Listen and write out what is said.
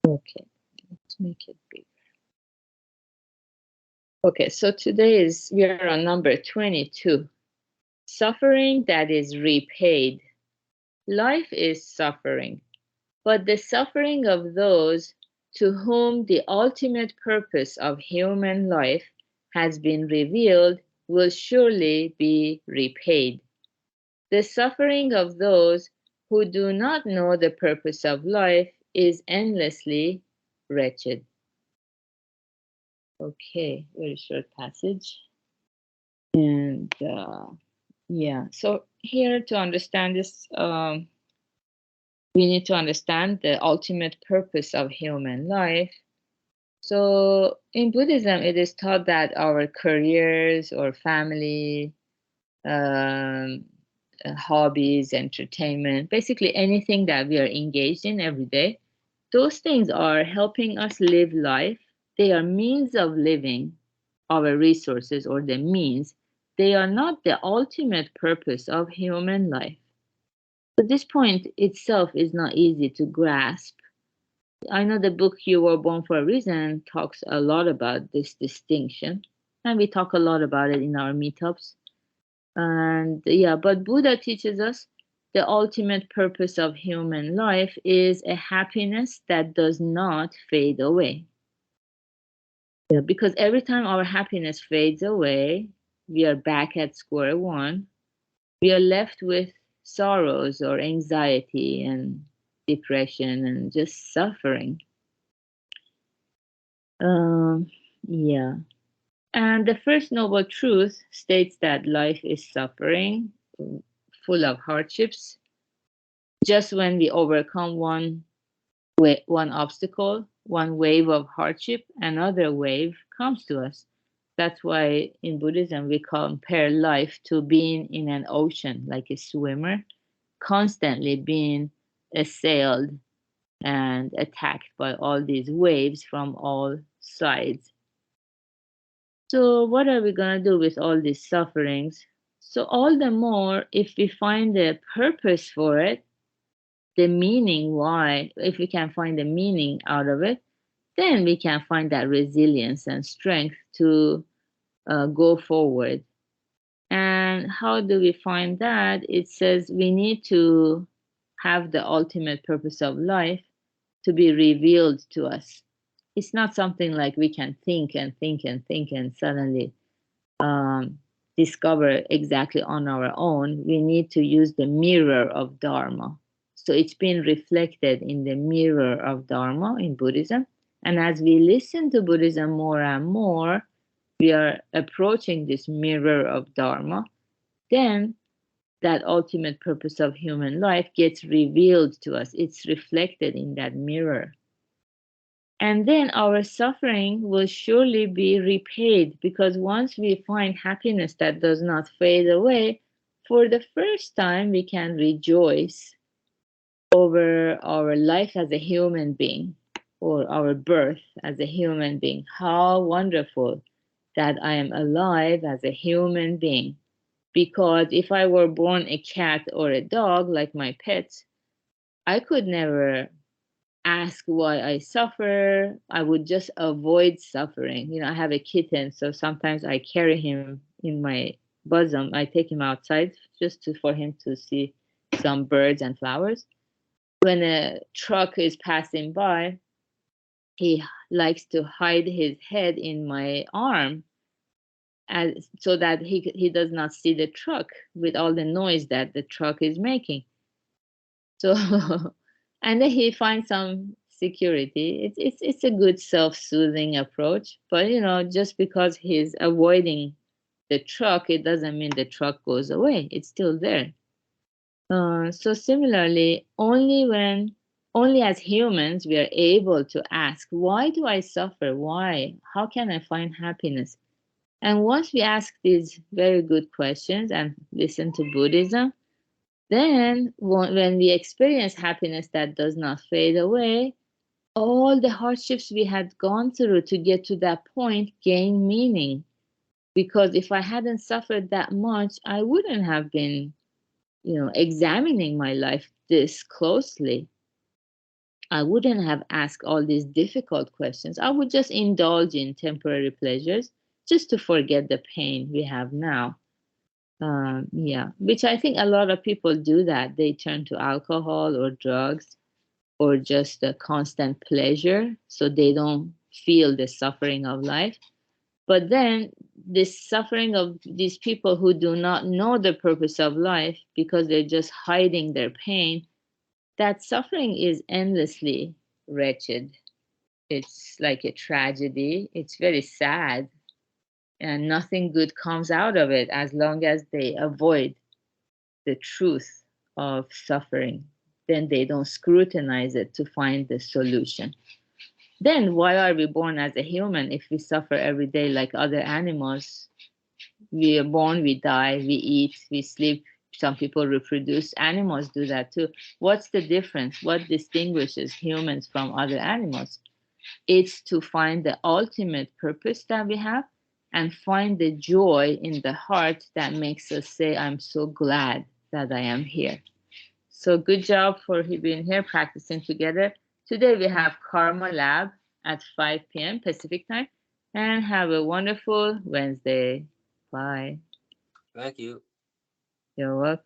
Okay, let's make it big. Okay, so we are on number 22. Suffering that is repaid. Life is suffering, but the suffering of those to whom the ultimate purpose of human life has been revealed will surely be repaid. The suffering of those who do not know the purpose of life is endlessly wretched. Okay, very short passage. And yeah, so here to understand this, we need to understand the ultimate purpose of human life. So in Buddhism, it is taught that our careers or family, um, hobbies, entertainment, basically anything that we are engaged in every day, those things are helping us live life. They are means of living our resources or the means. They are not the ultimate purpose of human life. But this point itself is not easy to grasp. I know the book You Were Born for a Reason talks a lot about this distinction, and we talk a lot about it in our meetups. And yeah, but Buddha teaches us the ultimate purpose of human life is a happiness that does not fade away. Yeah, because every time our happiness fades away, we are back at square one. We are left with sorrows or anxiety and depression and just suffering. Um, yeah. And the first noble truth states that life is suffering, full of hardships. Just when we overcome one obstacle, one wave of hardship, another wave comes to us. That's why in Buddhism we compare life to being in an ocean, like a swimmer, constantly being assailed and attacked by all these waves from all sides. So, what are we going to do with all these sufferings? So, all the more if we find a purpose for it, the meaning why, if we can find the meaning out of it, then we can find that resilience and strength to go forward. And how do we find that? It says we need to have the ultimate purpose of life to be revealed to us. It's not something like we can think and think and think and suddenly um, discover exactly on our own. We need to use the mirror of Dharma. So it's been reflected in the mirror of Dharma in Buddhism. And as we listen to Buddhism more and more, we are approaching this mirror of Dharma. Then that ultimate purpose of human life gets revealed to us. It's reflected in that mirror. And then our suffering will surely be repaid because once we find happiness that does not fade away, for the first time we can rejoice over our life as a human being or our birth as a human being. How wonderful that I am alive as a human being. Because if I were born a cat or a dog like my pets, I could never ask why I suffer. I would just avoid suffering. I have a kitten, so sometimes I carry him in my bosom. I take him outside just for him to see some birds and flowers. When a truck is passing by, he likes to hide his head in my arm so that he does not see the truck with all the noise that the truck is making. So, and then he finds some security. It's a good self-soothing approach. But just because he's avoiding the truck, it doesn't mean the truck goes away. It's still there. So similarly, only as humans we are able to ask, why do I suffer? Why? How can I find happiness? And once we ask these very good questions and listen to Buddhism, then, when we experience happiness that does not fade away, all the hardships we had gone through to get to that point gain meaning. Because if I hadn't suffered that much, I wouldn't have been, examining my life this closely. I wouldn't have asked all these difficult questions. I would just indulge in temporary pleasures just to forget the pain we have now. Yeah, which I think a lot of people do that. They turn to alcohol or drugs or just a constant pleasure so they don't feel the suffering of life. But then the suffering of these people who do not know the purpose of life because they're just hiding their pain, that suffering is endlessly wretched. It's like a tragedy. It's very sad, and nothing good comes out of it as long as they avoid the truth of suffering. Then they don't scrutinize it to find the solution. Then why are we born as a human if we suffer every day like other animals? We are born, we die, we eat, we sleep. Some people reproduce. Animals do that too. What's the difference? What distinguishes humans from other animals? It's to find the ultimate purpose that we have and find the joy in the heart that makes us say, I'm so glad that I am here. So good job for being here practicing together. Today we have Karma Lab at 5 p.m. Pacific time. And have a wonderful Wednesday. Bye. Thank you. You're welcome.